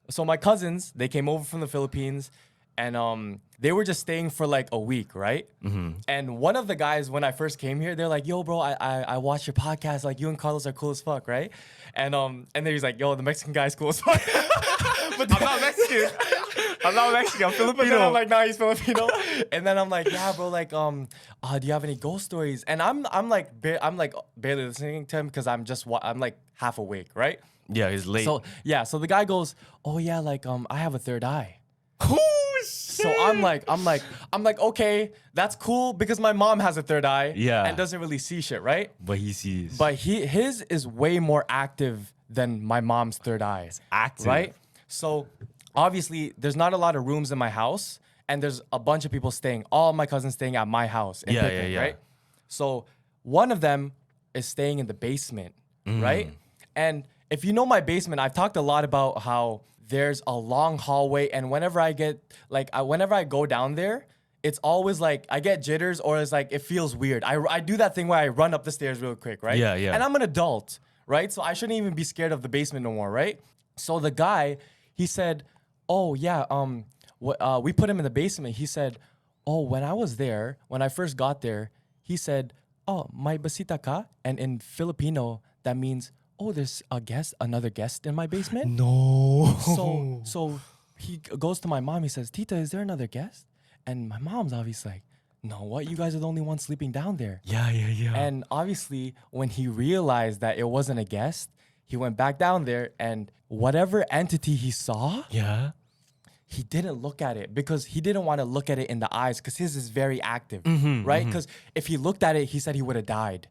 So my cousins, they came over from the Philippines, and they were just staying for like a week, right? And one of the guys, when I first came here, they're like, "Yo, bro, I watched your podcast. Like, you and Carlos are cool as fuck, right?" And then he's like, "Yo, the Mexican guy's cool as fuck." But I'm not Mexican. I'm not Mexican. I'm Filipino. But then I'm like, "Nah, he's Filipino." And then I'm like, "Yeah, bro. Like, do you have any ghost stories?" And I'm like barely listening to him because I'm like half awake, right? Yeah, he's late. So yeah, so the guy goes, "Oh yeah, like I have a third eye." Oh, shit. So I'm like, okay, that's cool because my mom has a third eye, Yeah. and doesn't really see shit, right? But he sees. But his is way more active than my mom's third eye. active. Right? So obviously there's not a lot of rooms in my house, and there's a bunch of people staying, all my cousins staying at my house in Pickering, yeah. right? So one of them is staying in the basement, right? And if you know my basement, I've talked a lot about how there's a long hallway, and whenever I go down there, it's always like I get jitters, or it's like it feels weird. I do that thing where I run up the stairs real quick, right? Yeah, yeah. And I'm an adult, right? So I shouldn't even be scared of the basement no more, right? So the guy, he said, "Oh yeah, we put him in the basement." He said, "Oh, when I first got there, he said, 'Oh, may basita ka?' And in Filipino, that means, 'Oh, there's another guest in my basement.'" No. So he goes to my mom. He says, "Tita, is there another guest?" And my mom's obviously like, "No, what? You guys are the only ones sleeping down there." Yeah. And obviously, when he realized that it wasn't a guest, he went back down there, and whatever entity he saw, yeah. he didn't look at it because he didn't want to look at it in the eyes because his is very active, right? Because if he looked at it, he said he would have died.